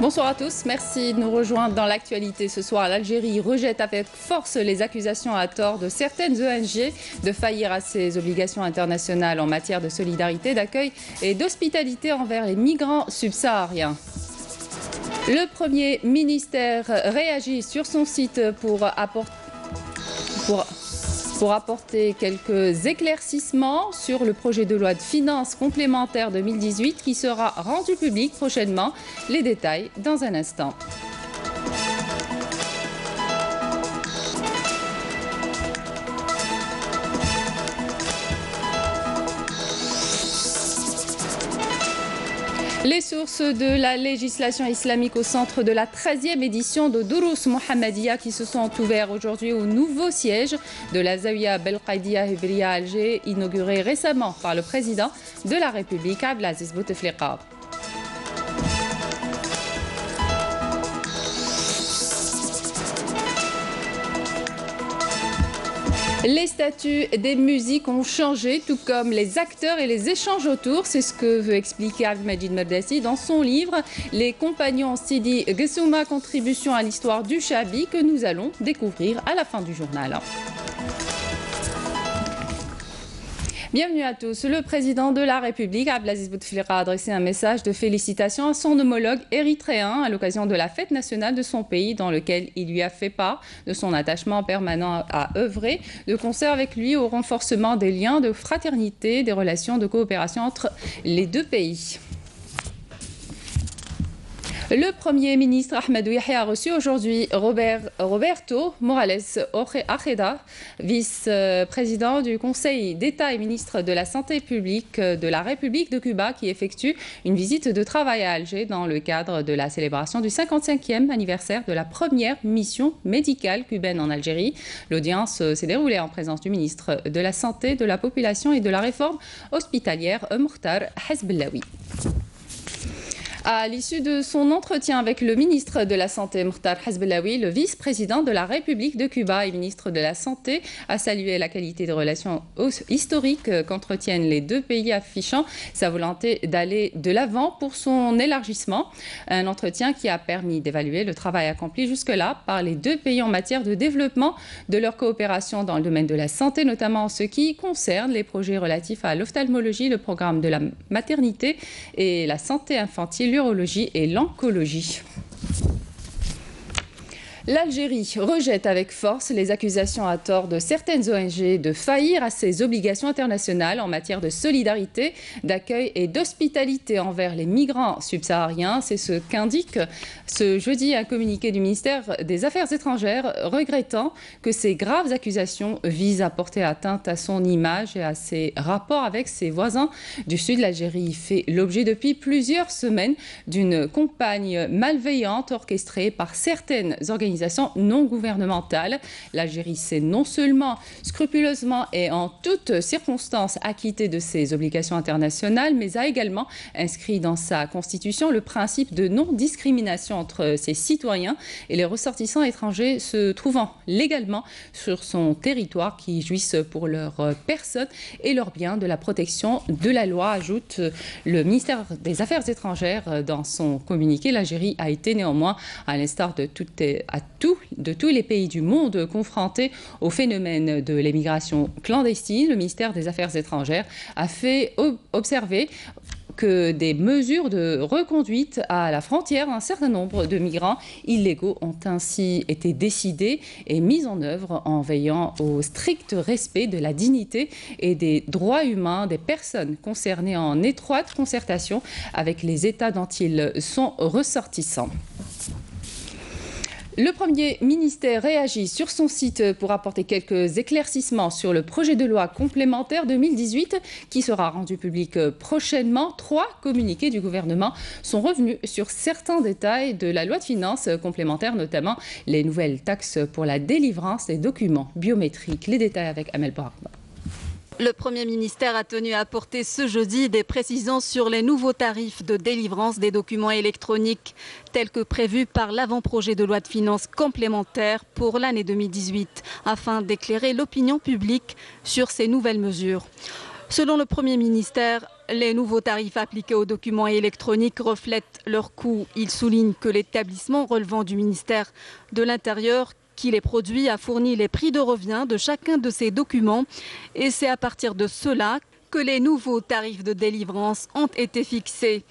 Bonsoir à tous, merci de nous rejoindre dans l'actualité. Ce soir, l'Algérie rejette avec force les accusations à tort de certaines ONG de faillir à ses obligations internationales en matière de solidarité, d'accueil et d'hospitalité envers les migrants subsahariens. Le Premier ministère réagit sur son site pour apporter quelques éclaircissements sur le projet de loi de finances complémentaire 2018 qui sera rendu public prochainement. Les détails dans un instant. Les sources de la législation islamique au centre de la 13e édition de Durous Mohammedia qui se sont ouverts aujourd'hui au nouveau siège de la Zawiya Belkhaïdia Hibria à Alger, inauguré récemment par le président de la République, Abdelaziz Bouteflika. Les statuts des musiques ont changé, tout comme les acteurs et les échanges autour. C'est ce que veut expliquer Abdelmajid Merdassi dans son livre « Les compagnons Sidi Gessouma, contribution à l'histoire du Chabi » que nous allons découvrir à la fin du journal. Bienvenue à tous. Le président de la République, Abdelaziz Bouteflika, a adressé un message de félicitations à son homologue érythréen à l'occasion de la fête nationale de son pays, dans lequel il lui a fait part de son attachement permanent à œuvrer de concert avec lui au renforcement des liens de fraternité, des relations de coopération entre les deux pays. Le Premier ministre Ahmadou Yahya a reçu aujourd'hui Roberto Morales Ojeda, vice-président du Conseil d'État et ministre de la Santé publique de la République de Cuba, qui effectue une visite de travail à Alger dans le cadre de la célébration du 55e anniversaire de la première mission médicale cubaine en Algérie. L'audience s'est déroulée en présence du ministre de la Santé, de la Population et de la Réforme hospitalière, Mokhtar Hezbellaoui. À l'issue de son entretien avec le ministre de la Santé, Mokhtar Hezbellaoui, le vice-président de la République de Cuba et ministre de la Santé a salué la qualité des relations historiques qu'entretiennent les deux pays, affichant sa volonté d'aller de l'avant pour son élargissement. Un entretien qui a permis d'évaluer le travail accompli jusque-là par les deux pays en matière de développement de leur coopération dans le domaine de la santé, notamment en ce qui concerne les projets relatifs à l'ophtalmologie, le programme de la maternité et la santé infantile, l'urologie et l'oncologie. L'Algérie rejette avec force les accusations à tort de certaines ONG de faillir à ses obligations internationales en matière de solidarité, d'accueil et d'hospitalité envers les migrants subsahariens. C'est ce qu'indique ce jeudi un communiqué du ministère des Affaires étrangères, regrettant que ces graves accusations visent à porter atteinte à son image et à ses rapports avec ses voisins du sud. L'Algérie fait l'objet depuis plusieurs semaines d'une campagne malveillante orchestrée par certaines organisations non gouvernementales. L'Algérie s'est non seulement scrupuleusement et en toutes circonstances acquittée de ses obligations internationales, mais a également inscrit dans sa constitution le principe de non-discrimination entre ses citoyens et les ressortissants étrangers se trouvant légalement sur son territoire, qui jouissent pour leur personne et leurs biens de la protection de la loi, ajoute le ministère des Affaires étrangères dans son communiqué. L'Algérie a été néanmoins, à l'instar de tous les pays du monde confrontés au phénomène de l'émigration clandestine, le ministère des Affaires étrangères a fait observer que des mesures de reconduite à la frontière, un certain nombre de migrants illégaux ont ainsi été décidées et mises en œuvre en veillant au strict respect de la dignité et des droits humains des personnes concernées, en étroite concertation avec les États dont ils sont ressortissants. Le Premier ministère réagit sur son site pour apporter quelques éclaircissements sur le projet de loi complémentaire 2018 qui sera rendu public prochainement. 3 communiqués du gouvernement sont revenus sur certains détails de la loi de finances complémentaire, notamment les nouvelles taxes pour la délivrance des documents biométriques. Les détails avec Amel Barakba. Le Premier ministère a tenu à apporter ce jeudi des précisions sur les nouveaux tarifs de délivrance des documents électroniques tels que prévus par l'avant-projet de loi de finances complémentaire pour l'année 2018 afin d'éclairer l'opinion publique sur ces nouvelles mesures. Selon le Premier ministère, Les nouveaux tarifs appliqués aux documents électroniques reflètent leur coût. Il souligne que l'établissement relevant du ministère de l'Intérieur qui les produit a fourni les prix de revient de chacun de ces documents et c'est à partir de cela que les nouveaux tarifs de délivrance ont été fixés.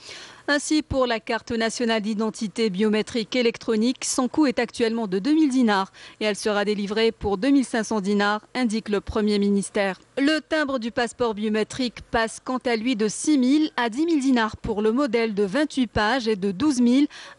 Ainsi, pour la carte nationale d'identité biométrique électronique, son coût est actuellement de 2000 dinars et elle sera délivrée pour 2500 dinars, indique le Premier ministère. Le timbre du passeport biométrique passe quant à lui de 6 000 à 10 000 dinars pour le modèle de 28 pages et de 12 000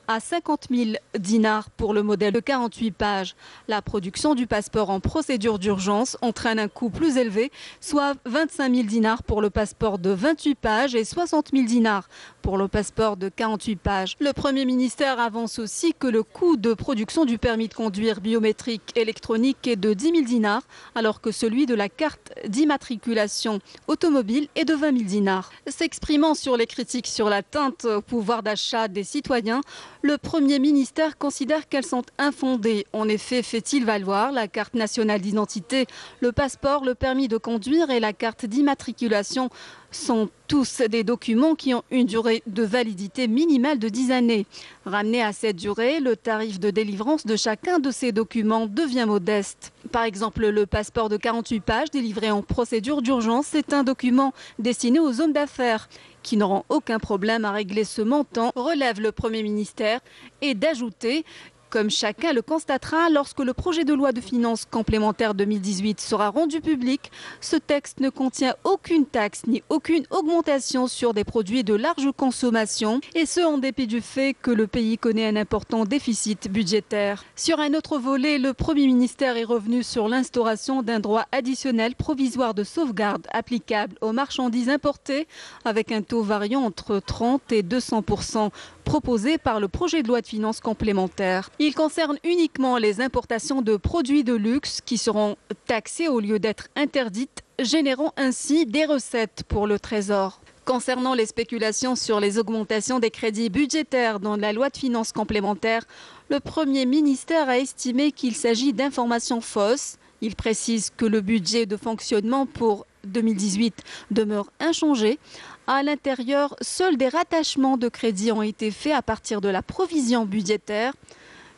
à 50 000 dinars pour le modèle de 48 pages. La production du passeport en procédure d'urgence entraîne un coût plus élevé, soit 25 000 dinars pour le passeport de 28 pages et 60 000 dinars pour le passeport de 48 pages. Le Premier ministère avance aussi que le coût de production du permis de conduire biométrique électronique est de 10 000 dinars, alors que celui de la carte d'immatriculation automobile est de 20 000 dinars. S'exprimant sur les critiques sur l'atteinte au pouvoir d'achat des citoyens, le Premier ministère considère qu'elles sont infondées. En effet, fait-il valoir, la carte nationale d'identité, le passeport, le permis de conduire et la carte d'immatriculation sont tous des documents qui ont une durée de validité minimale de 10 années. Ramené à cette durée, le tarif de délivrance de chacun de ces documents devient modeste. Par exemple, le passeport de 48 pages délivré en procédure d'urgence est un document destiné aux hommes d'affaires qui n'auront aucun problème à régler ce montant, relève le Premier ministère, et d'ajouter comme chacun le constatera, lorsque le projet de loi de finances complémentaire 2018 sera rendu public, ce texte ne contient aucune taxe ni aucune augmentation sur des produits de large consommation, et ce en dépit du fait que le pays connaît un important déficit budgétaire. Sur un autre volet, le Premier ministère est revenu sur l'instauration d'un droit additionnel provisoire de sauvegarde applicable aux marchandises importées, avec un taux variant entre 30 et 200%, proposé par le projet de loi de finances complémentaire. Il concerne uniquement les importations de produits de luxe qui seront taxés au lieu d'être interdites, générant ainsi des recettes pour le Trésor. Concernant les spéculations sur les augmentations des crédits budgétaires dans la loi de finances complémentaire, le Premier ministère a estimé qu'il s'agit d'informations fausses. Il précise que le budget de fonctionnement pour 2018 demeure inchangé. À l'intérieur, seuls des rattachements de crédits ont été faits à partir de la provision budgétaire,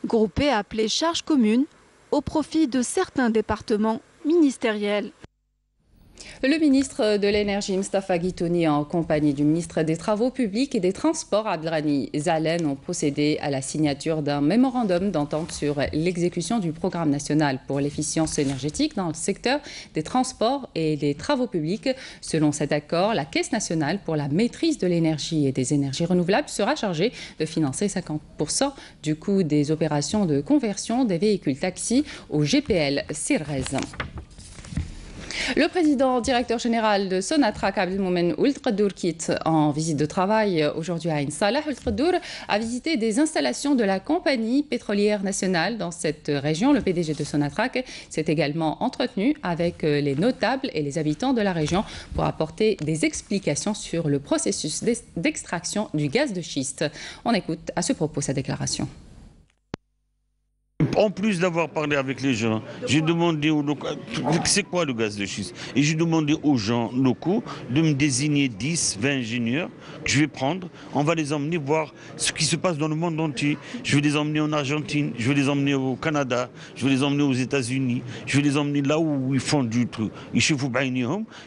groupée appelée charges communes, au profit de certains départements ministériels. Le ministre de l'Énergie, Mustafa Guitouni, en compagnie du ministre des Travaux publics et des Transports, Abdelghani Zalen, ont procédé à la signature d'un mémorandum d'entente sur l'exécution du programme national pour l'efficience énergétique dans le secteur des transports et des travaux publics. Selon cet accord, la Caisse nationale pour la maîtrise de l'énergie et des énergies renouvelables sera chargée de financer 50% du coût des opérations de conversion des véhicules taxis au GPL Sirrez. Le président directeur général de Sonatrach, Abdelmoumen Ould Qaddour, quitte en visite de travail aujourd'hui à Ain Salah. Ould Qaddour a visité des installations de la compagnie pétrolière nationale dans cette région. Le PDG de Sonatrach s'est également entretenu avec les notables et les habitants de la région pour apporter des explications sur le processus d'extraction du gaz de schiste. On écoute à ce propos sa déclaration. En plus d'avoir parlé avec les gens, j'ai demandé aux locaux, c'est quoi le gaz de schiste? Et j'ai demandé aux gens locaux de me désigner 10, 20 ingénieurs que je vais prendre. On va les emmener voir ce qui se passe dans le monde entier. Je vais les emmener en Argentine, je vais les emmener au Canada, je vais les emmener aux États-Unis, je vais les emmener là où ils font du truc. Et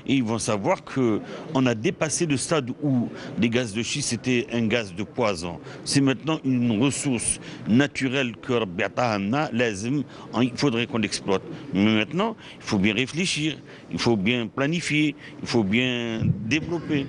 ils vont savoir qu'on a dépassé le stade où les gaz de schiste étaient un gaz de poison. C'est maintenant une ressource naturelle que il faudrait qu'on l'exploite. Mais maintenant, il faut bien réfléchir, il faut bien planifier, il faut bien développer.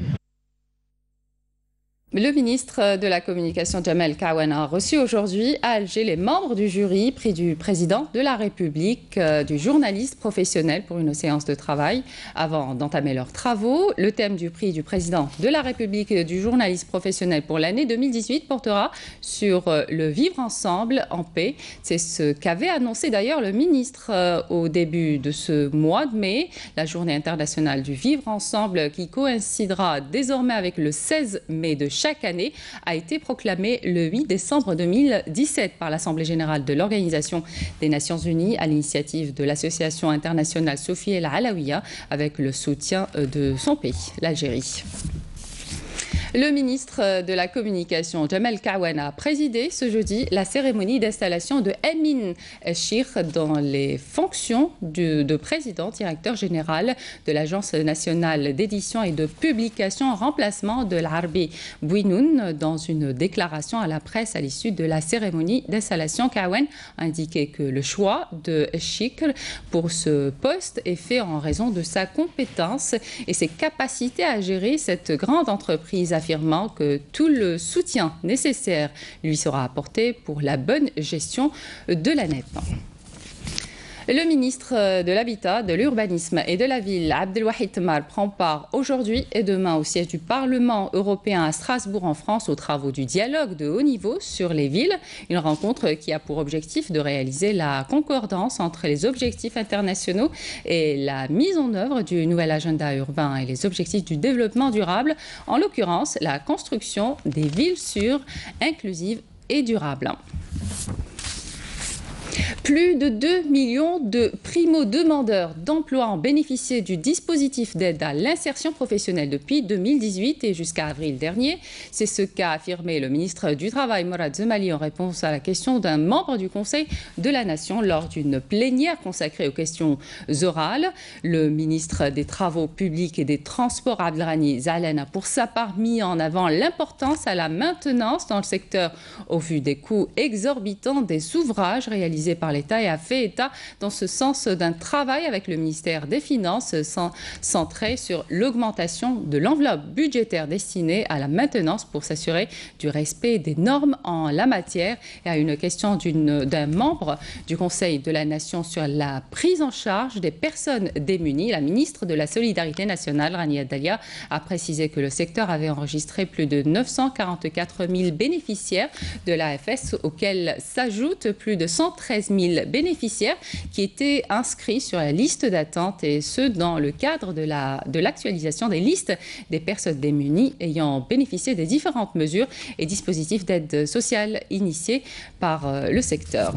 Le ministre de la Communication, Jamel Kawan, a reçu aujourd'hui à Alger les membres du jury, prix du président de la République, du journaliste professionnel pour une séance de travail. Avant d'entamer leurs travaux, le thème du prix du président de la République du journaliste professionnel pour l'année 2018 portera sur le vivre ensemble en paix. C'est ce qu'avait annoncé d'ailleurs le ministre au début de ce mois de mai. La journée internationale du vivre ensemble, qui coïncidera désormais avec le 16 mai de chaque année, a été proclamée le 8 décembre 2017 par l'Assemblée générale de l'Organisation des Nations Unies à l'initiative de l'Association internationale Sophie El Alaouia avec le soutien de son pays, l'Algérie. Le ministre de la Communication, Jamal Kawana, a présidé ce jeudi la cérémonie d'installation de Emin Chir dans les fonctions de président directeur général de l'Agence nationale d'édition et de publication en remplacement de l'Arbi Bouinoun. Dans une déclaration à la presse à l'issue de la cérémonie d'installation, Kawan a indiqué que le choix de Chir pour ce poste est fait en raison de sa compétence et ses capacités à gérer cette grande entreprise, affirmant que tout le soutien nécessaire lui sera apporté pour la bonne gestion de l'ANEP. Le ministre de l'Habitat, de l'Urbanisme et de la Ville, Abdelwahid Temar, prend part aujourd'hui et demain au siège du Parlement européen à Strasbourg en France aux travaux du dialogue de haut niveau sur les villes. Une rencontre qui a pour objectif de réaliser la concordance entre les objectifs internationaux et la mise en œuvre du nouvel agenda urbain et les objectifs du développement durable, en l'occurrence la construction des villes sûres, inclusives et durables. Plus de 2 millions de primo-demandeurs d'emploi ont bénéficié du dispositif d'aide à l'insertion professionnelle depuis 2018 et jusqu'à avril dernier. C'est ce qu'a affirmé le ministre du Travail, Morad Zemali, en réponse à la question d'un membre du Conseil de la Nation lors d'une plénière consacrée aux questions orales. Le ministre des Travaux publics et des Transports, Abdelrani Zalen, a pour sa part mis en avant l'importance à la maintenance dans le secteur au vu des coûts exorbitants des ouvrages réalisés par l'État et a fait état dans ce sens d'un travail avec le ministère des Finances centré sur l'augmentation de l'enveloppe budgétaire destinée à la maintenance pour s'assurer du respect des normes en la matière. Et à une question d'un membre du Conseil de la Nation sur la prise en charge des personnes démunies, la ministre de la Solidarité nationale, Rania Dalia, a précisé que le secteur avait enregistré plus de 944 000 bénéficiaires de l'AFS, auxquels s'ajoutent plus de 113 000 bénéficiaires qui étaient inscrits sur la liste d'attente, et ce dans le cadre de l'actualisation des listes des personnes démunies ayant bénéficié des différentes mesures et dispositifs d'aide sociale initiés par le secteur.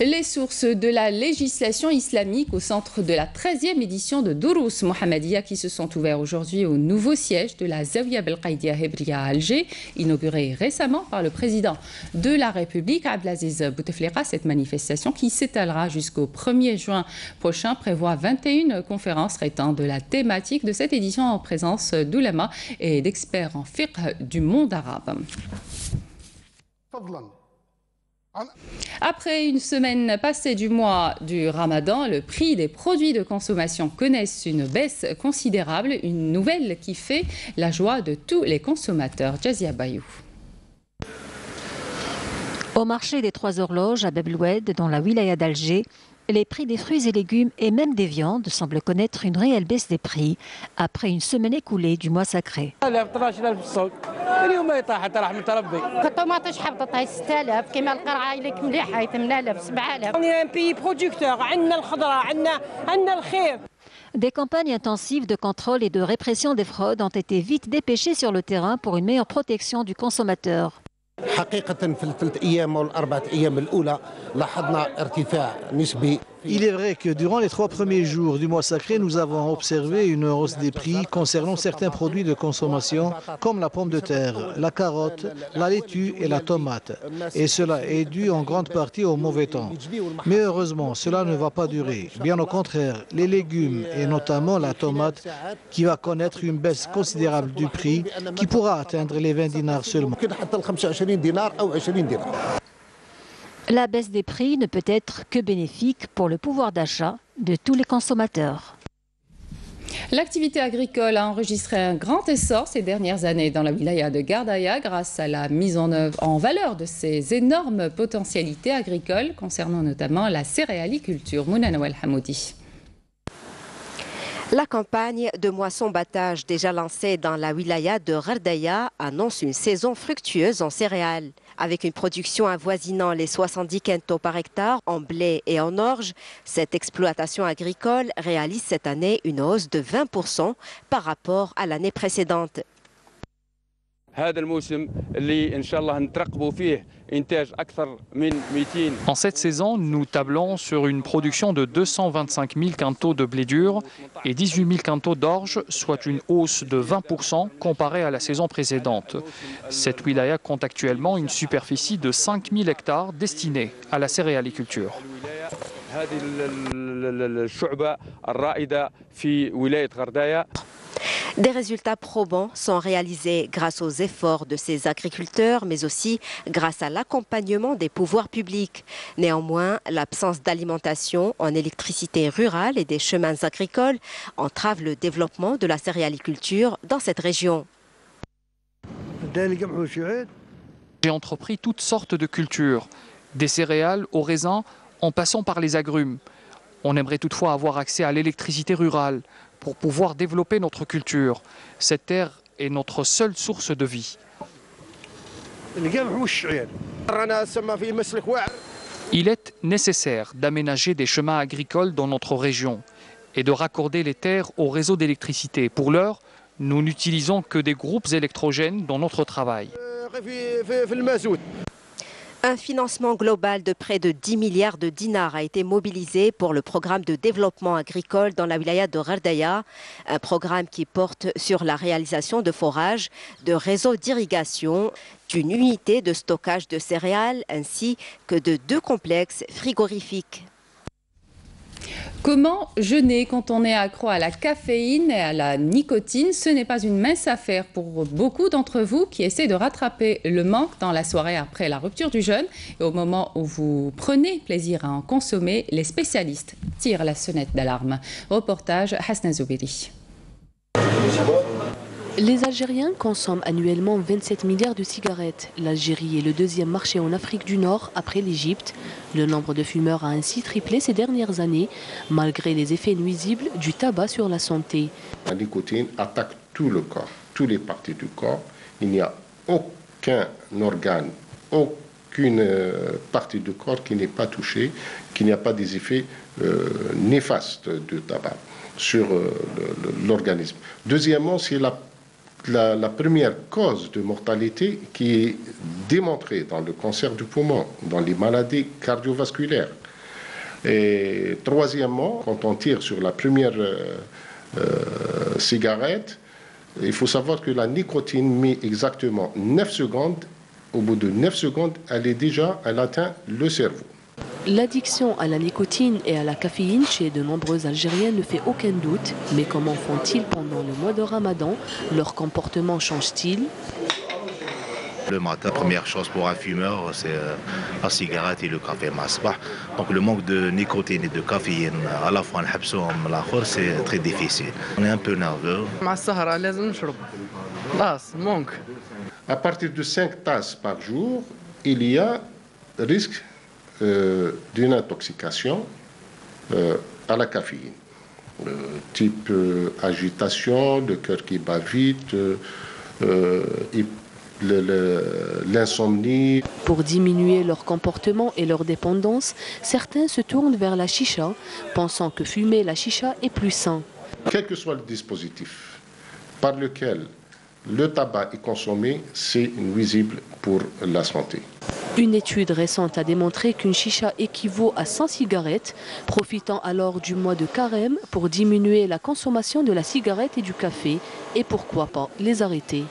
Les sources de la législation islamique au centre de la 13e édition de Durous Mohammedia qui se sont ouverts aujourd'hui au nouveau siège de la Zawiya Belkhaïdia Hebria à Alger, inauguré récemment par le président de la République, Abdelaziz Bouteflika. Cette manifestation, qui s'étalera jusqu'au 1er juin prochain, prévoit 21 conférences traitant de la thématique de cette édition en présence d'oulémas et d'experts en fiqh du monde arabe. Après une semaine passée du mois du Ramadan, le prix des produits de consommation connaissent une baisse considérable, une nouvelle qui fait la joie de tous les consommateurs. Jazia Bayou. Au marché des Trois Horloges à Bab el Oued, dans la wilaya d'Alger, les prix des fruits et légumes et même des viandes semblent connaître une réelle baisse des prix après une semaine écoulée du mois sacré. On est un pays producteur. Des campagnes intensives de contrôle et de répression des fraudes ont été vite dépêchées sur le terrain pour une meilleure protection du consommateur. Il est vrai que durant les 3 premiers jours du mois sacré, nous avons observé une hausse des prix concernant certains produits de consommation comme la pomme de terre, la carotte, la laitue et la tomate. Et cela est dû en grande partie au mauvais temps. Mais heureusement, cela ne va pas durer. Bien au contraire, les légumes et notamment la tomate qui va connaître une baisse considérable du prix qui pourra atteindre les 20 dinars seulement. La baisse des prix ne peut être que bénéfique pour le pouvoir d'achat de tous les consommateurs. L'activité agricole a enregistré un grand essor ces dernières années dans la wilaya de Gardaya grâce à la mise en œuvre en valeur de ces énormes potentialités agricoles concernant notamment la céréaliculture. Mouna Nawal Hamoudi. La campagne de moisson-battage déjà lancée dans la wilaya de Gardaya annonce une saison fructueuse en céréales. Avec une production avoisinant les 70 quintaux par hectare en blé et en orge, cette exploitation agricole réalise cette année une hausse de 20% par rapport à l'année précédente. En cette saison, nous tablons sur une production de 225 000 quintaux de blé dur et 18 000 quintaux d'orge, soit une hausse de 20% comparée à la saison précédente. Cette wilaya compte actuellement une superficie de 5 000 hectares destinée à la céréaliculture. Des résultats probants sont réalisés grâce aux efforts de ces agriculteurs, mais aussi grâce à l'accompagnement des pouvoirs publics. Néanmoins, l'absence d'alimentation en électricité rurale et des chemins agricoles entrave le développement de la céréaliculture dans cette région. J'ai entrepris toutes sortes de cultures, des céréales aux raisins, en passant par les agrumes. On aimerait toutefois avoir accès à l'électricité rurale pour pouvoir développer notre culture. Cette terre est notre seule source de vie. Il est nécessaire d'aménager des chemins agricoles dans notre région et de raccorder les terres au réseau d'électricité. Pour l'heure, nous n'utilisons que des groupes électrogènes dans notre travail. Un financement global de près de 10 milliards de dinars a été mobilisé pour le programme de développement agricole dans la wilaya de Ghardaya, un programme qui porte sur la réalisation de forages, de réseaux d'irrigation, d'une unité de stockage de céréales ainsi que de 2 complexes frigorifiques. Comment jeûner quand on est accro à la caféine et à la nicotine? Ce n'est pas une mince affaire pour beaucoup d'entre vous qui essaient de rattraper le manque dans la soirée après la rupture du jeûne. Et au moment où vous prenez plaisir à en consommer, les spécialistes tirent la sonnette d'alarme. Reportage Hasna Zoubiri. Les Algériens consomment annuellement 27 milliards de cigarettes. L'Algérie est le 2e marché en Afrique du Nord après l'Égypte. Le nombre de fumeurs a ainsi triplé ces dernières années, malgré les effets nuisibles du tabac sur la santé. La nicotine attaque tout le corps, toutes les parties du corps. Il n'y a aucun organe, aucune partie du corps qui n'est pas touchée, qui n'y a pas des effets néfastes de tabac sur l'organisme. Deuxièmement, c'est la première cause de mortalité qui est démontrée dans le cancer du poumon, dans les maladies cardiovasculaires. Et troisièmement, quand on tire sur la première cigarette, il faut savoir que la nicotine met exactement 9 secondes. Au bout de 9 secondes, elle atteint le cerveau. L'addiction à la nicotine et à la caféine chez de nombreux Algériens ne fait aucun doute. Mais comment font-ils pendant le mois de Ramadan? Leur comportement change-t-il? Le matin, première chose pour un fumeur, c'est la cigarette et le café masbah. Donc le manque de nicotine et de caféine, à la fois c'est très difficile. On est un peu nerveux. À partir de 5 tasses par jour, il y a risque d'une intoxication à la caféine, type agitation, le cœur qui bat vite, l'insomnie. Pour diminuer leur comportement et leur dépendance, certains se tournent vers la chicha, pensant que fumer la chicha est plus sain. Quel que soit le dispositif par lequel le tabac est consommé, c'est nuisible pour la santé. Une étude récente a démontré qu'une chicha équivaut à 100 cigarettes, profitant alors du mois de carême pour diminuer la consommation de la cigarette et du café, et pourquoi pas les arrêter.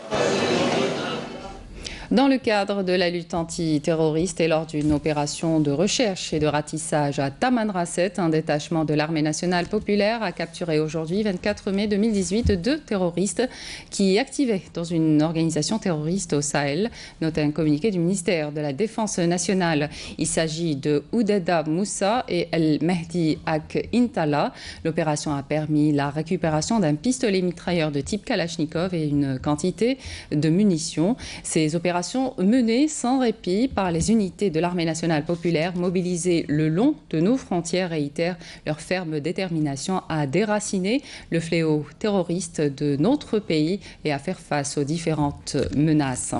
Dans le cadre de la lutte antiterroriste et lors d'une opération de recherche et de ratissage à Tamanrasset, un détachement de l'armée nationale populaire a capturé aujourd'hui, 24 mai 2018, 2 terroristes qui activaient dans une organisation terroriste au Sahel, note un communiqué du ministère de la Défense nationale. Il s'agit de Oudeda Moussa et El Mehdi Ak Intala. L'opération a permis la récupération d'un pistolet mitrailleur de type Kalachnikov et une quantité de munitions. Ces opérations menées sans répit par les unités de l'armée nationale populaire mobilisées le long de nos frontières réitèrent leur ferme détermination à déraciner le fléau terroriste de notre pays et à faire face aux différentes menaces.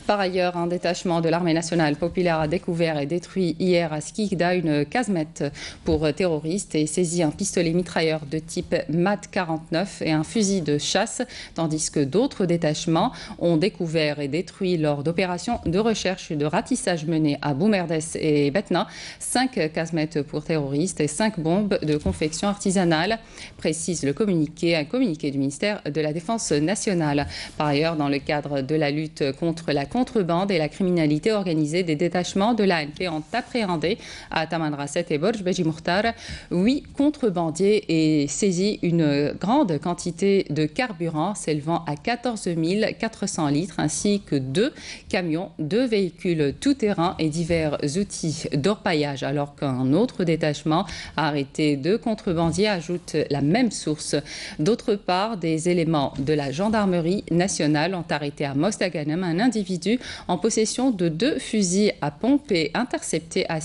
Par ailleurs, un détachement de l'armée nationale populaire a découvert et détruit hier à Skikda une casemate pour terroristes et saisi un pistolet mitrailleur de type MAT 49 et un fusil de chasse, tandis que d'autres détachements ont découvert et détruit lors d'opérations de recherche et de ratissage menées à Boumerdès et Betna 5 casemates pour terroristes et 5 bombes de confection artisanale, précise un communiqué du ministère de la Défense nationale. Par ailleurs, dans le cadre de la lutte contre la contrebande et la criminalité organisée, des détachements de l'ANP ont appréhendé à Tamanrasset et Borj Beji Mokhtar 8 contrebandiers et saisi une grande quantité de carburant s'élevant à 14 400 litres ainsi que 2 camions, 2 véhicules tout-terrain et divers outils d'orpaillage, alors qu'un autre détachement a arrêté 2 contrebandiers, ajoute la même source. D'autre part, des éléments de la gendarmerie nationale ont arrêté à Mostaganem un individu en possession de 2 fusils à pompe et intercepté à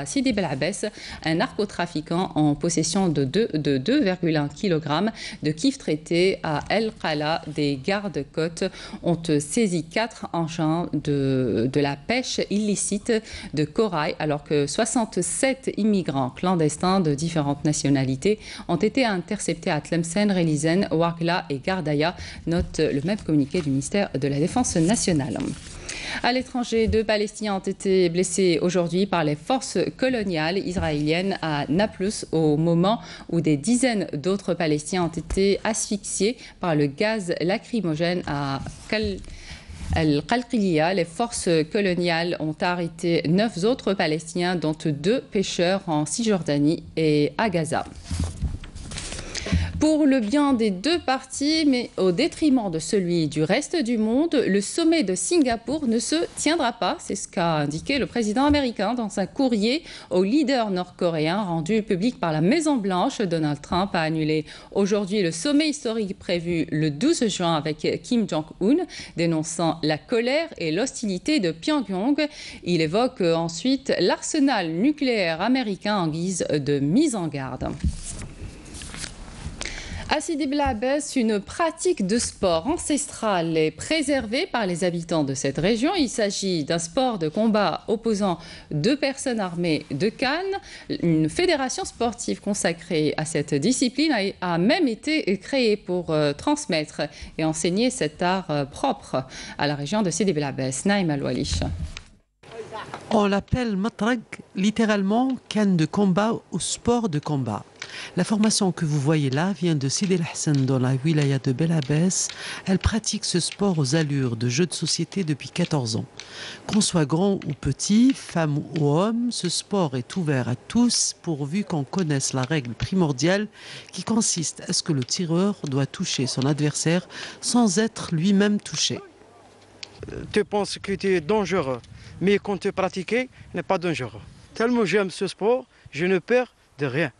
Sidi Bel Abbès un narcotrafiquant en possession de 2,1 kg de kif traité à El Khala. Des gardes-côtes ont saisi 4 engins de la pêche illicite de corail, alors que 67 immigrants clandestins de différentes nationalités ont été interceptés à Tlemcen, Relizen, Ouargla et Gardaya, note le même communiqué du ministère de la Défense nationale. À l'étranger, 2 Palestiniens ont été blessés aujourd'hui par les forces coloniales israéliennes à Naplouse au moment où des dizaines d'autres Palestiniens ont été asphyxiés par le gaz lacrymogène à Al-Qalqilia. Les forces coloniales ont arrêté 9 autres Palestiniens, dont 2 pêcheurs en Cisjordanie et à Gaza. Pour le bien des 2 parties, mais au détriment de celui du reste du monde, le sommet de Singapour ne se tiendra pas. C'est ce qu'a indiqué le président américain dans un courrier au leader nord-coréen rendu public par la Maison-Blanche. Donald Trump a annulé aujourd'hui le sommet historique prévu le 12 juin avec Kim Jong-un, dénonçant la colère et l'hostilité de Pyongyang. Il évoque ensuite l'arsenal nucléaire américain en guise de mise en garde. À Sidi Bel Abbès, une pratique de sport ancestrale est préservée par les habitants de cette région. Il s'agit d'un sport de combat opposant 2 personnes armées de cannes. Une fédération sportive consacrée à cette discipline a même été créée pour transmettre et enseigner cet art propre à la région de Sidi Bel Abbès. Naïm Al-Walish. On l'appelle matrag, littéralement canne de combat ou sport de combat. La formation que vous voyez là vient de Sidi El Hassan dans la wilaya de Bel Abbès. Elle pratique ce sport aux allures de jeu de société depuis 14 ans. Qu'on soit grand ou petit, femme ou homme, ce sport est ouvert à tous pourvu qu'on connaisse la règle primordiale qui consiste à ce que le tireur doit toucher son adversaire sans être lui-même touché. Tu penses que tu es dangereux, mais quand tu pratiques, il n'est pas dangereux. Tellement j'aime ce sport, je ne perds de rien.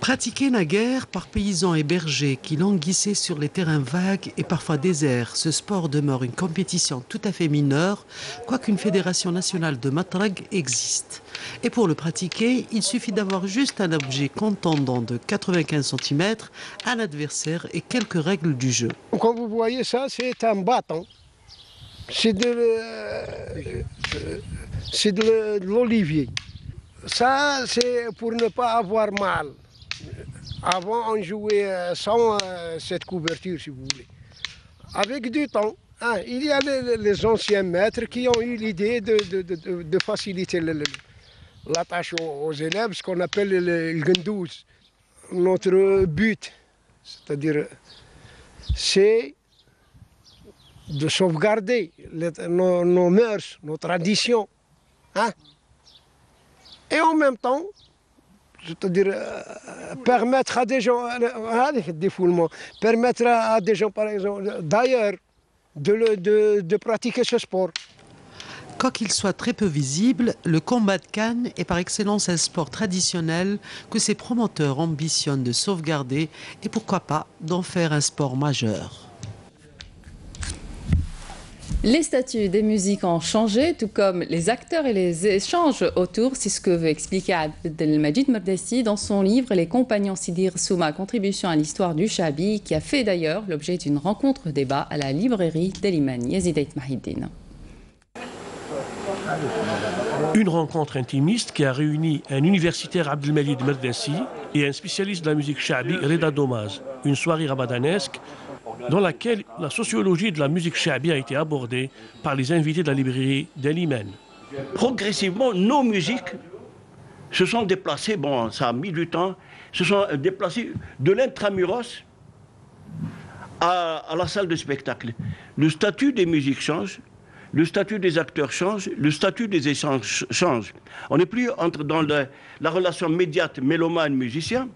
Pratiqué naguère par paysans et bergers qui languissaient sur les terrains vagues et parfois déserts, ce sport demeure une compétition tout à fait mineure, quoiqu'une fédération nationale de matrag existe. Et pour le pratiquer, il suffit d'avoir juste un objet contendant de 95 cm, un adversaire et quelques règles du jeu. Comme vous voyez ça, c'est un bâton. C'est de l'olivier. Ça, c'est pour ne pas avoir mal. Avant, on jouait sans cette couverture, si vous voulez. Avec du temps, il y a les anciens maîtres qui ont eu l'idée de faciliter la tâche aux élèves, ce qu'on appelle le gendouz. Notre but, c'est-à-dire, c'est de sauvegarder nos mœurs, nos traditions. Et en même temps, c'est-à-dire permettre à des gens, permettre à des gens, par exemple, d'ailleurs, de pratiquer ce sport. Quoiqu'il soit très peu visible, le combat de canne est par excellence un sport traditionnel que ses promoteurs ambitionnent de sauvegarder et pourquoi pas d'en faire un sport majeur. Les statuts des musiques ont changé, tout comme les acteurs et les échanges autour. C'est ce que veut expliquer Abdelmajid Merdassi dans son livre « Les compagnons Sidi Rsouma, contribution à l'histoire du Chaabi », qui a fait d'ailleurs l'objet d'une rencontre-débat à la librairie d'Eliman. Yazid Mahidine. Une rencontre intimiste qui a réuni un universitaire Abdelmajid Merdassi et un spécialiste de la musique Chaabi, Reda Domaz. Une soirée ramadanesque dans laquelle la sociologie de la musique Chaabi a été abordée par les invités de la librairie d'Eliman. Progressivement, nos musiques se sont déplacées, bon, ça a mis du temps, se sont déplacées de l'intramuros à la salle de spectacle. Le statut des musiques change, le statut des acteurs change, le statut des échanges change. On n'est plus dans la relation médiate mélomane-musicien.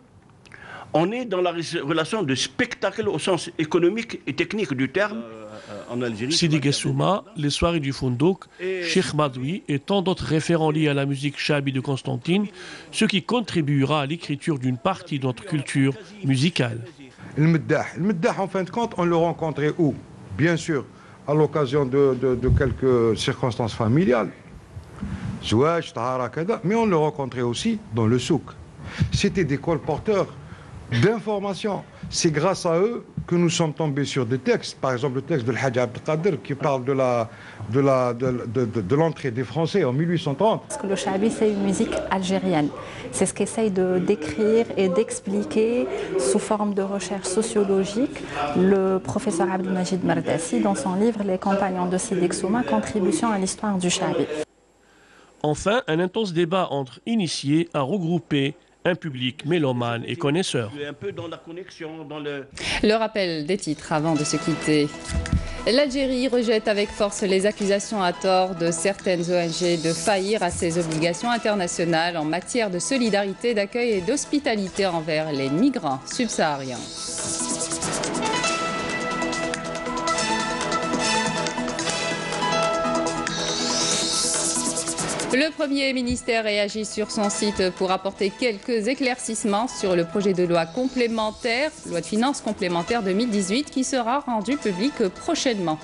On est dans la relation de spectacle au sens économique et technique du terme. En Algérie. Sidi Gessouma, les soirées du Fondouk, Cheikh Madoui et tant d'autres référents liés à la musique Chaabi de Constantine, ce qui contribuera à l'écriture d'une partie de notre culture musicale. Le Meddah, en fin de compte, on le rencontrait où? Bien sûr, à l'occasion de quelques circonstances familiales. Zouaj, Tahara, Kada, mais on le rencontrait aussi dans le souk. C'était des colporteurs d'informations. C'est grâce à eux que nous sommes tombés sur des textes. Par exemple, le texte de l'Hadj Abdelkader qui parle de l'entrée des Français en 1830. Parce que le Chaabi, c'est une musique algérienne. C'est ce qu'essaye de décrire et d'expliquer sous forme de recherche sociologique le professeur Abdelmajid Merdassi dans son livre « Les compagnons de Sidi Rsouma, contribution à l'histoire du Chaabi ». Enfin, un intense débat entre initiés a regroupé un public mélomane et connaisseur. Le rappel des titres avant de se quitter. L'Algérie rejette avec force les accusations à tort de certaines ONG de faillir à ses obligations internationales en matière de solidarité, d'accueil et d'hospitalité envers les migrants subsahariens. Le Premier ministère réagit sur son site pour apporter quelques éclaircissements sur le projet de loi complémentaire, loi de finances complémentaire 2018, qui sera rendu public prochainement.